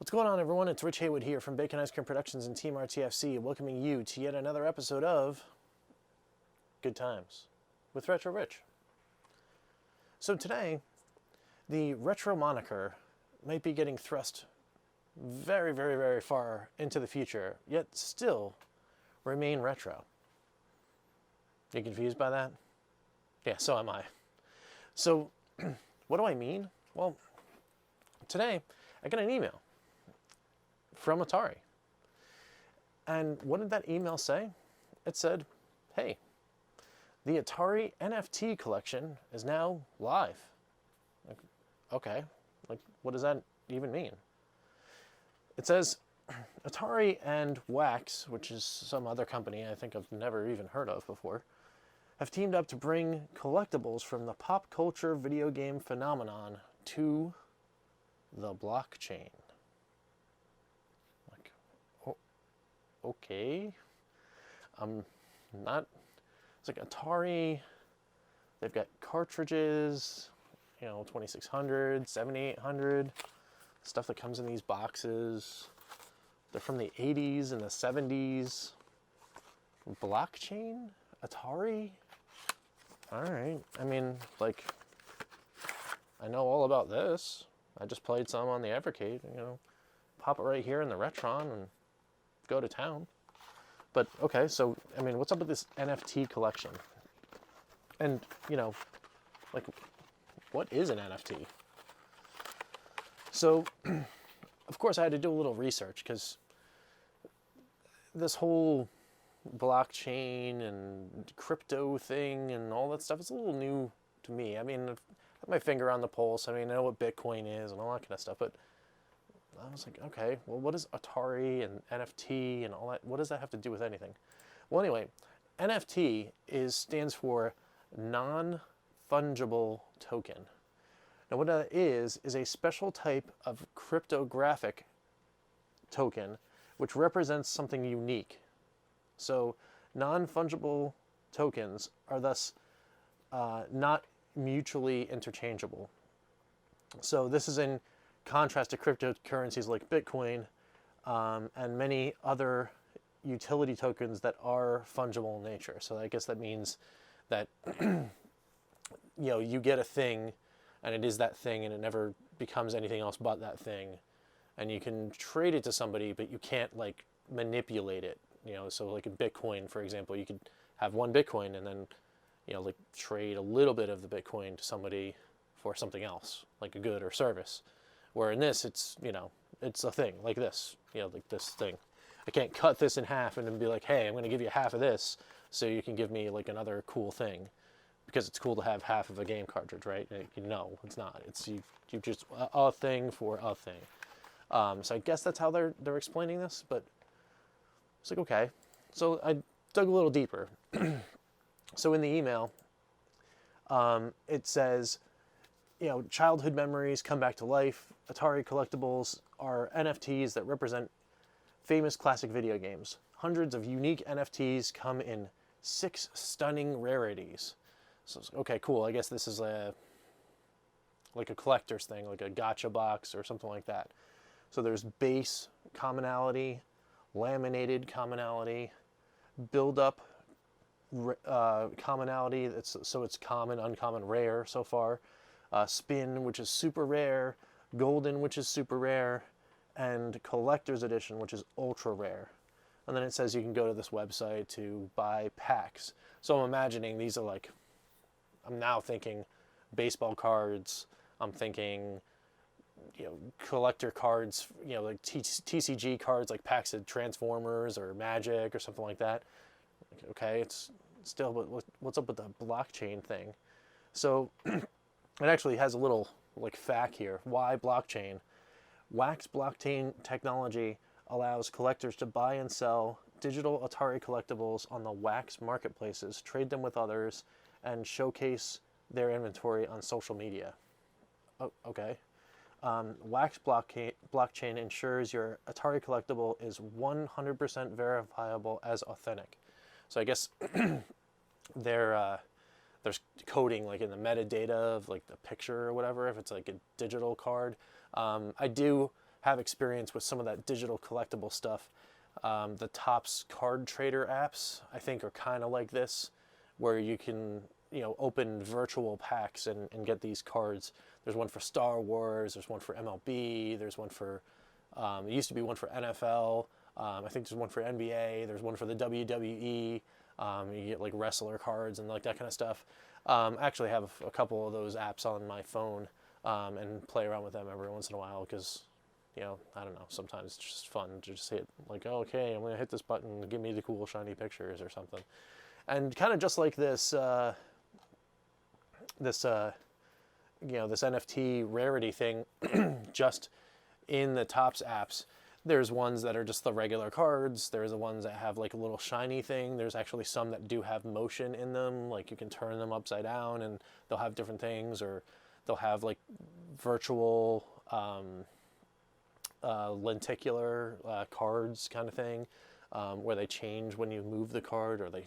What's going on, everyone? It's Rich Haywood here from Bacon Ice Cream Productions and Team RTFC, welcoming you to yet another episode of Good Times with Retro Rich. So today, the retro moniker might be getting thrust very, very, very far into the future, yet still remain retro. You confused by that? Yeah, so am I. So, what do I mean? Well, today I got an email from Atari. And what did that email say? It said, hey, the Atari NFT collection is now live. Like, okay, like what does that even mean? It says Atari and Wax, which is some other company I think I've never even heard of before, have teamed up to bring collectibles from the pop culture video game phenomenon to the blockchain. Like, oh, okay. Not, it's like Atari, they've got cartridges, 2600, 7800, stuff that comes in these boxes. They're from the 80s and the 70s. Blockchain? Atari? All right. I mean, like, I know all about this. I just played some on the Evercade, pop it right here in the Retron and go to town. But, okay, so, I mean, what's up with this NFT collection? And, like, what is an NFT? So, of course, I had to do a little research because this whole blockchain and crypto thing and all that stuff is a little new to me. I mean, I've got my finger on the pulse. I mean, I know what Bitcoin is and all that kind of stuff, but I was like, okay, well, what is Atari and NFT and all that? What does that have to do with anything? Well, anyway, NFT stands for non-fungible token. Now, what that is a special type of cryptographic token which represents something unique. So, non-fungible tokens are thus not mutually interchangeable. So this is in contrast to cryptocurrencies like Bitcoin and many other utility tokens that are fungible in nature. So I guess that means that you get a thing and it is that thing and it never becomes anything else but that thing. And you can trade it to somebody, but you can't like manipulate it. So like in Bitcoin, for example, you could have one Bitcoin and then, like trade a little bit of the Bitcoin to somebody for something else, like a good or service. Where in this, it's a thing like this, like this thing. I can't cut this in half and then be like, hey, I'm going to give you half of this so you can give me like another cool thing, because it's cool to have half of a game cartridge, right? No, it's not. It's you just a thing for a thing. So I guess that's how they're explaining this, but it's like, okay. So I dug a little deeper. So in the email, it says, childhood memories come back to life. Atari collectibles are NFTs that represent famous classic video games. Hundreds of unique NFTs come in 6 stunning rarities. So, okay, cool. I guess this is like a collector's thing, like a gotcha box or something like that. So there's base commonality, laminated commonality, build-up commonality. So it's common, uncommon, rare so far. Spin, which is super rare. Golden, which is super rare. And collector's edition, which is ultra rare. And then it says you can go to this website to buy packs. So I'm imagining these are like, I'm now thinking baseball cards. I'm thinking collector cards, like TCG cards, like packs of Transformers or Magic or something like that. Okay, it's still, but what's up with the blockchain thing? So it actually has a little like fact here. Why blockchain? Wax blockchain technology allows collectors to buy and sell digital Atari collectibles on the Wax marketplaces, trade them with others, and showcase their inventory on social media. Oh, okay. Wax blockchain ensures your Atari collectible is 100% verifiable as authentic. So I guess there's coding like in the metadata of like the picture or whatever, if it's like a digital card. I do have experience with some of that digital collectible stuff, the Topps card trader apps, I think, are kind of like this, where you can, open virtual packs and get these cards. There's one for Star Wars, there's one for MLB, there's one for, it used to be one for NFL, I think there's one for NBA, there's one for the WWE, you get like wrestler cards and like that kind of stuff. I actually have a couple of those apps on my phone, and play around with them every once in a while because, I don't know, sometimes it's just fun to just hit like, oh, okay, I'm going to hit this button, give me the cool shiny pictures or something. And kind of just like this, this NFT rarity thing, just in the Topps apps, there's ones that are just the regular cards. There's the ones that have like a little shiny thing. There's actually some that do have motion in them. Like you can turn them upside down and they'll have different things, or they'll have like virtual lenticular cards kind of thing, where they change when you move the card, or they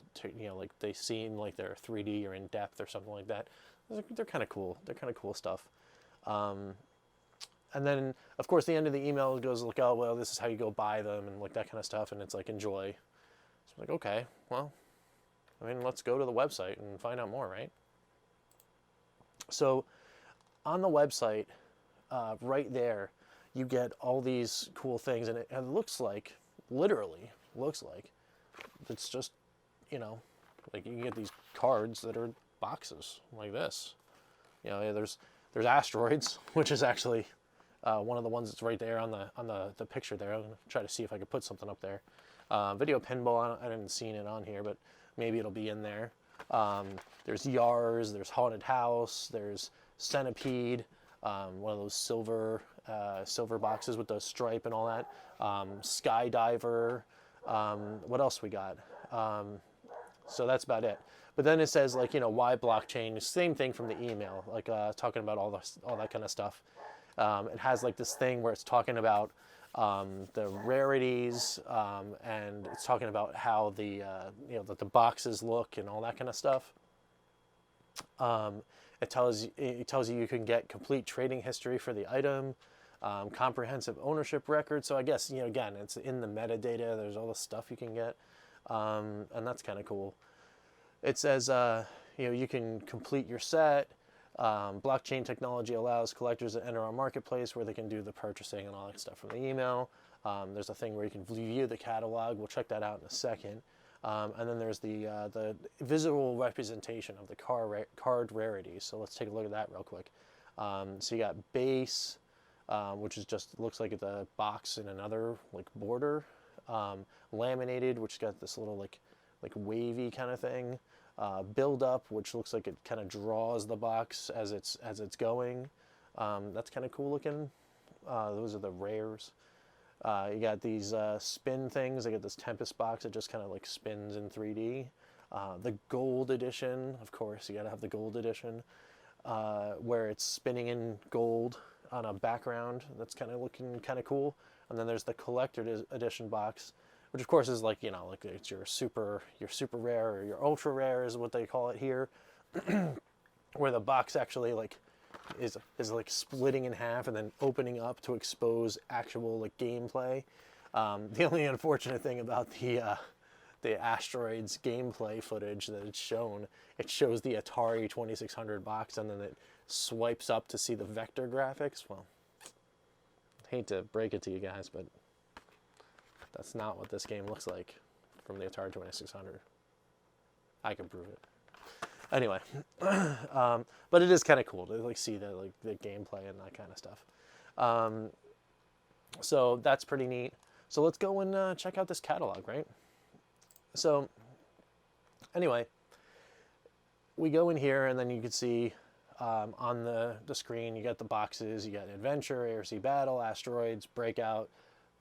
like they seem like they're 3D or in depth or something like that. They're kind of cool. They're kind of cool stuff. And then, of course, the end of the email goes like, oh, well, this is how you go buy them and like that kind of stuff. And it's like, enjoy. So I'm like, okay, well, I mean, let's go to the website and find out more, right? So on the website, right there, you get all these cool things. And it looks like, literally looks like, it's just, like you can get these cards that are boxes like this. There's asteroids, which is actually one of the ones that's right there on the picture there. I'm gonna try to see if I could put something up there. Video pinball, I didn't see it on here, but maybe it'll be in there. There's Yars, there's Haunted House, there's Centipede, one of those silver boxes with the stripe and all that. Skydiver. What else we got? So that's about it. But then it says like, why blockchain? Same thing from the email, like talking about all that kind of stuff. It has like this thing where it's talking about the rarities, and it's talking about how that the boxes look and all that kind of stuff. It tells you you can get complete trading history for the item, comprehensive ownership record. So I guess, again, it's in the metadata. There's all the stuff you can get, and that's kind of cool. It says, you can complete your set. Blockchain technology allows collectors to enter our marketplace where they can do the purchasing and all that stuff from the email. There's a thing where you can view the catalog. We'll check that out in a second. And then there's the visual representation of the card rarities. So let's take a look at that real quick. So you got base, which is just looks like the box in another like border. Laminated, which got this little like wavy kind of thing. Build up, which looks like it kind of draws the box as it's going. That's kind of cool looking. Those are the rares. You got these spin things. I got this Tempest box that just kind of like spins in 3D. The gold edition, of course, you got to have the gold edition, where it's spinning in gold on a background. That's kind of looking kind of cool. And then there's the collector edition box, which of course is like, like it's your super rare or your ultra rare is what they call it here, where the box actually like is like splitting in half and then opening up to expose actual like gameplay. The only unfortunate thing about the Asteroids gameplay footage that it's shown, it shows the Atari 2600 box and then it swipes up to see the vector graphics. Well, I hate to break it to you guys, but that's not what this game looks like from the Atari 2600. I can prove it. Anyway, but it is kind of cool to like see the gameplay and that kind of stuff. So that's pretty neat. So let's go and check out this catalog, right? So anyway, we go in here and then you can see on the screen you got the boxes. You got Adventure, ARC Battle, Asteroids, Breakout,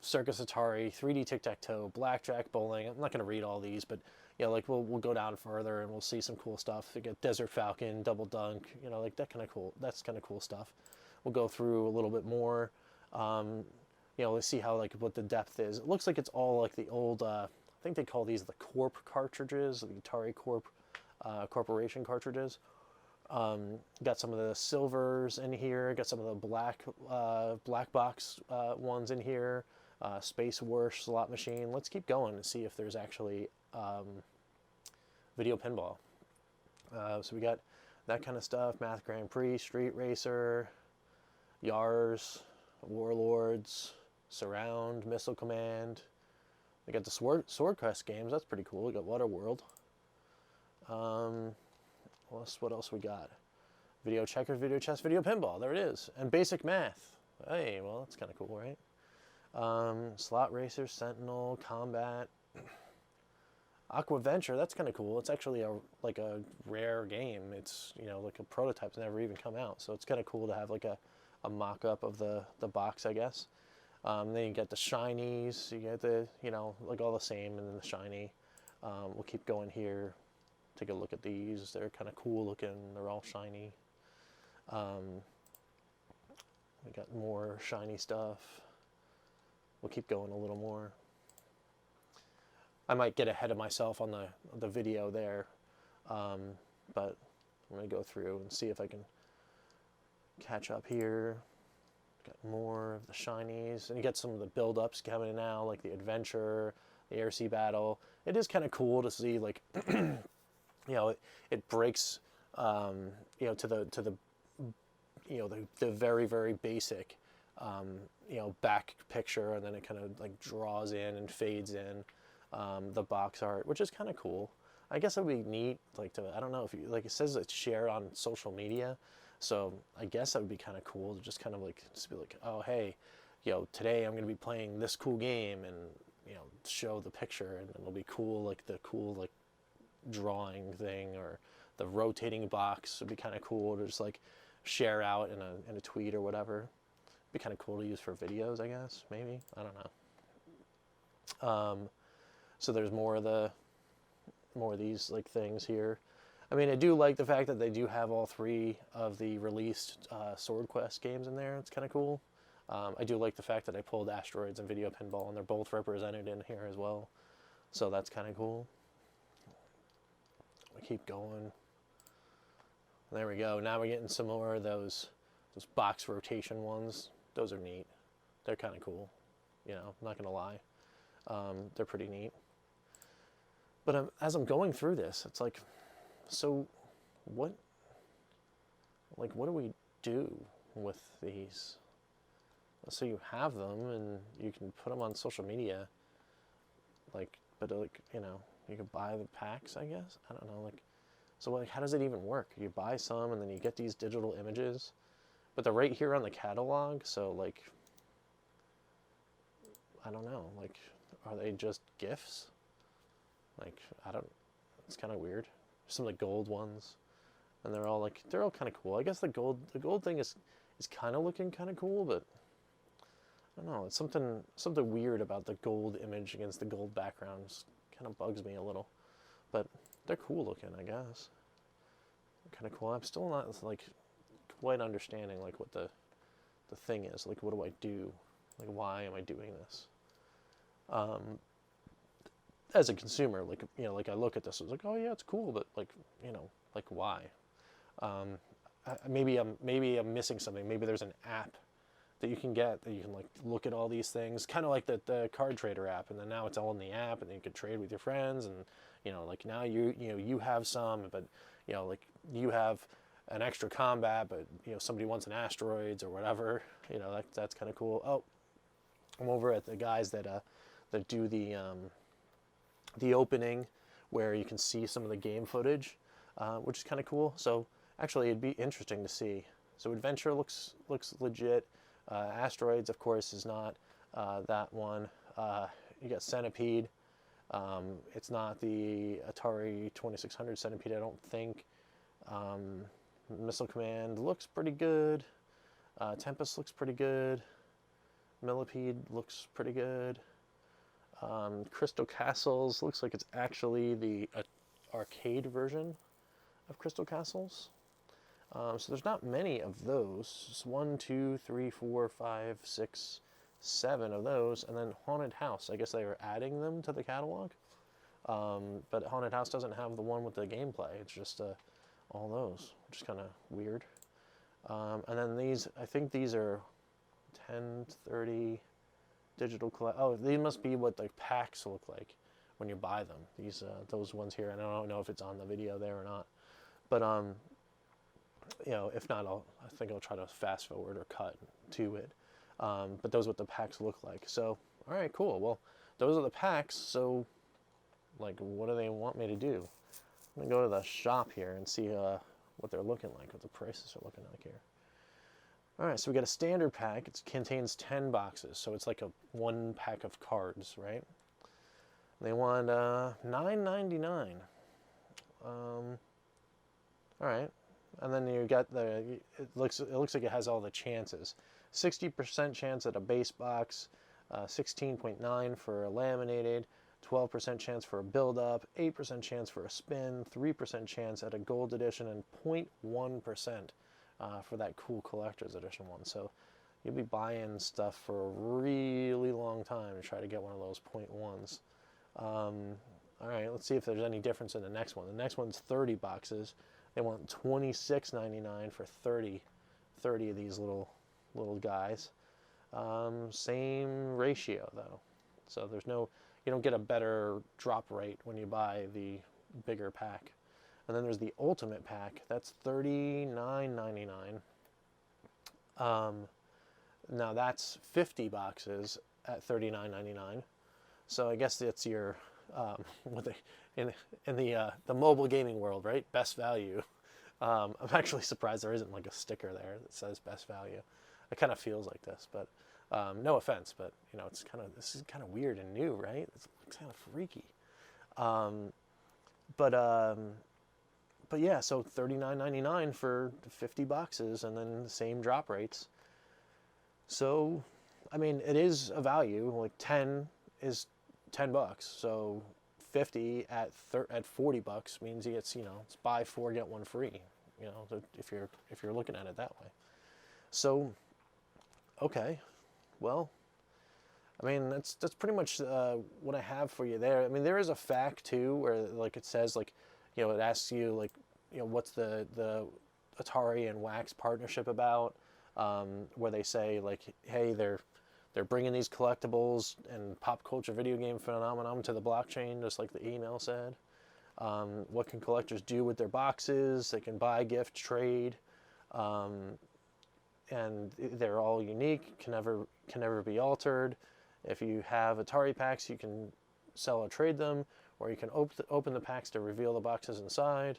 Circus Atari, 3D Tic-Tac-Toe, Blackjack, Bowling. I'm not going to read all these, but like we'll go down further and we'll see some cool stuff. You get Desert Falcon, Double Dunk, like that kind of cool. That's kind of cool stuff. We'll go through a little bit more. Let's see how what the depth is. It looks like it's all like the old. I think they call these the Corp cartridges, the Atari Corp Corporation cartridges. Got some of the silvers in here. Got some of the black box ones in here. Space Wars slot machine. Let's keep going and see if there's actually video pinball. So we got that kind of stuff. Math Grand Prix, Street Racer, Yars, Warlords, Surround, Missile Command. We got the Sword Quest games. That's pretty cool. We got Waterworld. What else we got? Video checkers, video chess, video pinball. There it is. And basic math. Hey, well, that's kind of cool, right? Slot Racer, Sentinel, Combat, Aquaventure. That's kind of cool. It's actually a rare game. It's like a prototype's never even come out, so it's kind of cool to have like a mock-up of the box, I guess. Then you get the shinies. You get the like all the same, and then the shiny. We'll keep going here. Take a look at these. They're kind of cool looking. They're all shiny. We got more shiny stuff. We'll keep going a little more. I might get ahead of myself on the video there, but I'm going to go through and see if I can catch up here. Got more of the shinies, and you get some of the build-ups coming now, like the adventure, the air sea battle. It is kind of cool to see, like, it breaks, to the very, very basic, back picture, and then it kind of like draws in and fades in the box art, which is kind of cool. I guess it would be neat, like I don't know if you, like it says it's shared on social media, so I guess that would be kind of cool to just kind of like, just be like, oh, hey, today I'm going to be playing this cool game, and, show the picture, and it'll be cool, like the cool, like, drawing thing, or the rotating box would be kind of cool to just like share out in a tweet or whatever. Be kind of cool to use for videos, I guess, maybe. I don't know. So there's more of these like things here. I mean, I do like the fact that they do have all 3 of the released Sword Quest games in there. It's kind of cool. I do like the fact that I pulled Asteroids and Video Pinball, and they're both represented in here as well. So that's kind of cool. We keep going. There we go. Now we're getting some more of those box rotation ones. Those are neat. They're kind of cool. I'm not going to lie. They're pretty neat. But as I'm going through this, it's like, so what do we do with these? So you have them, and you can put them on social media, but you can buy the packs, I guess. I don't know, so how does it even work? You buy some, and then you get these digital images, but they're right here on the catalog. So I don't know, are they just GIFs? It's kind of weird. Some of the gold ones, and they're all kind of cool. I guess the gold thing is kind of looking kind of cool, but I don't know. It's something weird about the gold image against the gold background. It kind of bugs me a little, but they're cool looking, I guess. They're kind of cool. I'm still not quite understanding what the thing is. What do I do? Why am I doing this? As a consumer, I look at this, it's like, oh yeah, it's cool, but why? Maybe I'm missing something. Maybe there's an app that you can get that you can look at all these things, kind of like the Card Trader app, and then now it's all in the app, and then you can trade with your friends, and now you have some, but you have an extra combat, but somebody wants an Asteroids or whatever. That's kind of cool. Oh, I'm over at the guys that do the opening, where you can see some of the game footage, which is kind of cool. So actually, it'd be interesting to see. So Adventure looks legit. Asteroids, of course, is not that one. You got Centipede. It's not the Atari 2600 Centipede, I don't think. Missile Command looks pretty good. Tempest looks pretty good. Millipede looks pretty good. Crystal Castles looks like it's actually the arcade version of Crystal Castles. So there's not many of those. It's 1, 2, 3, 4, 5, 6, 7 of those, and then Haunted House. I guess they are adding them to the catalog, but Haunted House doesn't have the one with the gameplay. It's just a all those, which is kind of weird. And then these, I think these are 10, 30 digital collect. Oh, these must be what the packs look like when you buy them. These, those ones here, and I don't know if it's on the video there or not. But you know, if not, I think I'll try to fast forward or cut to it. But those are what the packs look like. So, all right, cool. Well, those are the packs. So, like, what do they want me to do? I'm gonna go to the shop here and see what they're looking like, what the prices are looking like here. All right, so we got a standard pack. It contains 10 boxes, so it's like a 1 pack of cards, right? They want $9.99. All right, and then you got it looks like it has all the chances. 60% chance at a base box, 16.9 for a laminated, 12% chance for a build-up, 8% chance for a spin, 3% chance at a gold edition, and 0.1% for that cool collector's edition one. So you'll be buying stuff for a really long time to try to get one of those 0.1s. All right, let's see if there's any difference in the next one. The next one's 30 boxes. They want $26.99 for 30 of these little guys. Same ratio though, so there's no, you don't get a better drop rate when you buy the bigger pack. And then there's the ultimate pack. That's $39.99. Now that's 50 boxes at $39.99. So I guess that's your what they in the mobile gaming world, right? Best value. I'm actually surprised there isn't like a sticker there that says best value. It kind of feels like this, but no offense, but you know, this is kind of weird and new, right? It's kind of freaky. But yeah, so $39.99 for 50 boxes, and then the same drop rates. So, I mean, it is a value. Like 10 is $10, so 50 at 40 bucks means it's, you know, it's buy 4 get 1 free. You know, if you're looking at it that way. So, okay, well, I mean, that's pretty much what I have for you there. I mean, there is a fact too, where like it says, like, you know, it asks you, like, you know, what's the Atari and Wax partnership about, where they say, like, hey, they're bringing these collectibles and pop culture video game phenomenon to the blockchain, just like the email said. What can collectors do with their boxes? They can buy, gift, trade, and they're all unique, can never be altered. If you have Atari packs, you can sell or trade them, or you can open the packs to reveal the boxes inside.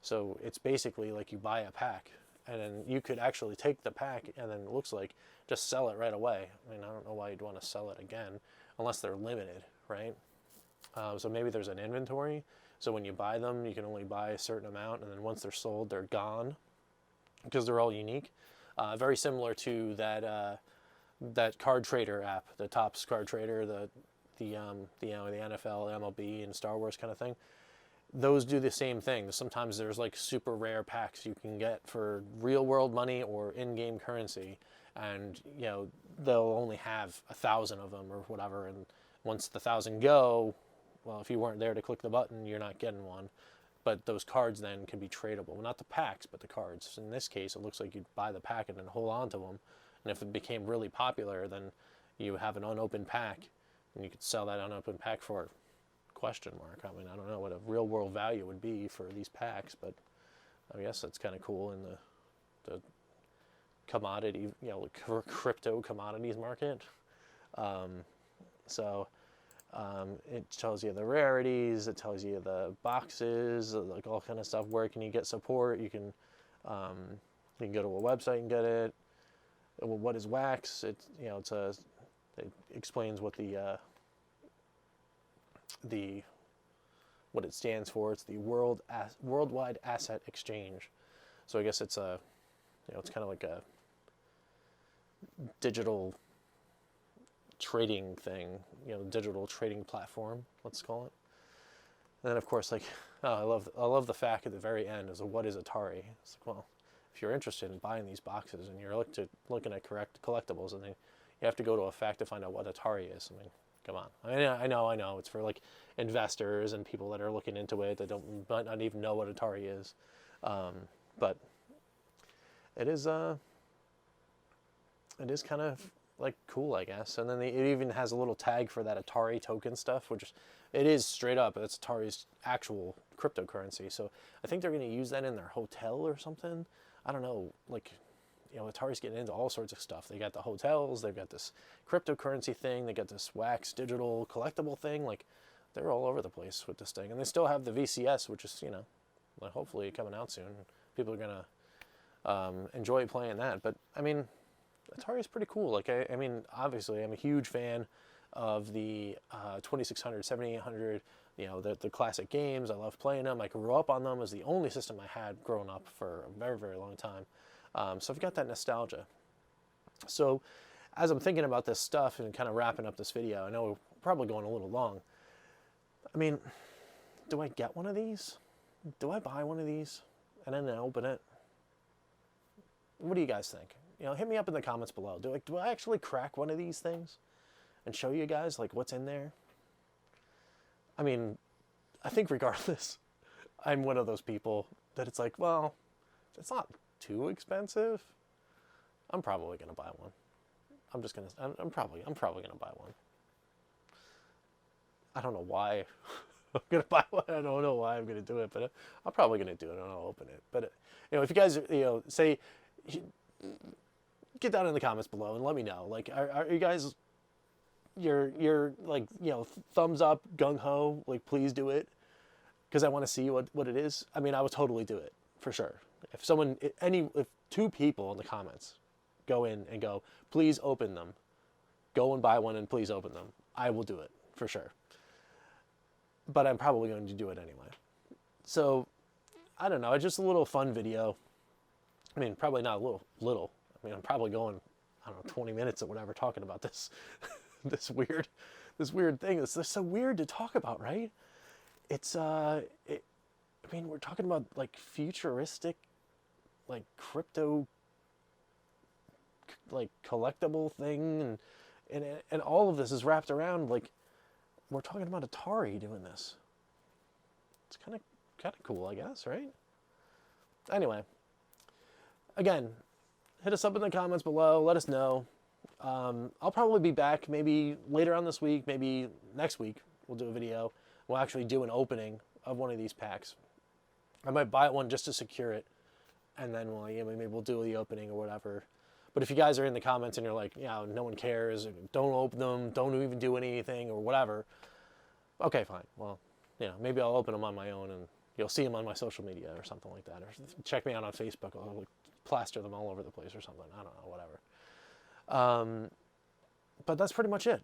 So it's basically like you buy a pack, and then you could actually take the pack and then it looks like just sell it right away. I mean, I don't know why you'd want to sell it again unless they're limited, right? So maybe there's an inventory. So when you buy them, you can only buy a certain amount, and then once they're sold, they're gone because they're all unique. Very similar to that card trader app, the Topps card trader, the you know, the NFL, MLB, and Star Wars kind of thing. Those do the same thing. Sometimes there's like super rare packs you can get for real world money or in-game currency, and you know, they'll only have 1,000 of them or whatever, and once the 1,000 go, well, if you weren't there to click the button, you're not getting one. But those cards then can be tradable. Well, not the packs, but the cards. In this case, it looks like you'd buy the pack and then hold on to them. And if it became really popular, then you have an unopened pack, and you could sell that unopened pack for question mark. I mean, I don't know what a real world value would be for these packs, but I guess that's kind of cool in the commodity, you know, crypto commodities market. It tells you the rarities, it tells you the boxes, like all kind of stuff. Where can you get support? You can go to a website and get it. Well, what is Wax? It explains what what it stands for. It's the Worldwide Asset Exchange. So I guess it's it's kind of like a digital trading thing, digital trading platform, let's call it. And then of course, like, I love the fact at the very end is what is Atari? It's like, well, if you're interested in buying these boxes and you're looking at correct collectibles, and then you have to go to a fact to find out what Atari is. I mean, come on. I know. It's for like investors and people that are looking into it that might not even know what Atari is. But it is kind of like cool, I guess. And then it even has a little tag for that Atari token stuff, which it is straight up. It's Atari's actual cryptocurrency. So I think they're going to use that in their hotel or something. I don't know. Like, you know, Atari's getting into all sorts of stuff. They got the hotels. They've got this cryptocurrency thing. They got this wax digital collectible thing. Like, they're all over the place with this thing. And they still have the VCS, which is, you know, like hopefully coming out soon. People are going to enjoy playing that. But, I mean, Atari is pretty cool. Like, I mean, obviously, I'm a huge fan of the 2600, 7800, you know, the classic games. I love playing them. I grew up on them. It was the only system I had growing up for a very, very long time. So I've got that nostalgia. So as I'm thinking about this stuff and kind of wrapping up this video, I know we're probably going a little long. I mean, do I get one of these? Do I buy one of these and then open it? What do you guys think? You know, hit me up in the comments below. Do I actually crack one of these things and show you guys like what's in there? I mean, I think regardless, I'm one of those people that it's like, well, it's not too expensive. I'm probably gonna buy one. I'm probably gonna buy one. I don't know why I'm gonna buy one. I don't know why I'm gonna do it, but I'm probably gonna do it and I'll open it. But you know, if you guys, you know, say, get down in the comments below and let me know. Like, are you guys, you're like, you know, thumbs up, gung ho, like please do it, because I want to see what it is. I mean, I would totally do it for sure. If if two people in the comments go in and go, please open them, go and buy one and please open them, I will do it for sure. But I'm probably going to do it anyway. So, I don't know, it's just a little fun video. I mean, probably not little. I mean, I'm probably going, I don't know, 20 minutes or whatever talking about this, this weird thing. It's so weird to talk about, right? It's, I mean, we're talking about like futuristic, like crypto, like collectible thing, and all of this is wrapped around like we're talking about Atari doing this. It's kind of cool, I guess, right? Anyway, again, hit us up in the comments below. Let us know. I'll probably be back maybe later on this week, maybe next week. We'll do a video. We'll actually do an opening of one of these packs. I might buy one just to secure it, and then maybe we'll do the opening or whatever. But if you guys are in the comments and you're like, yeah, no one cares, don't open them, don't even do anything or whatever, okay, fine. Well, you know, maybe I'll open them on my own and you'll see them on my social media or something like that. Or check me out on Facebook. I'll plaster them all over the place or something. I don't know, whatever. But that's pretty much it.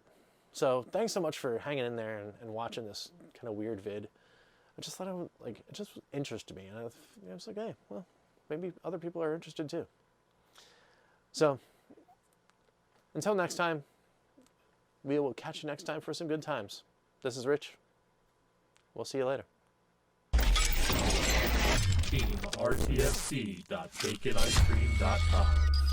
So thanks so much for hanging in there and watching this kind of weird vid. I just thought it just interested me. And I was like, hey, well, maybe other people are interested too. So, until next time, we will catch you next time for some good times. This is Rich. We'll see you later. Team RTFC.baconicecream.com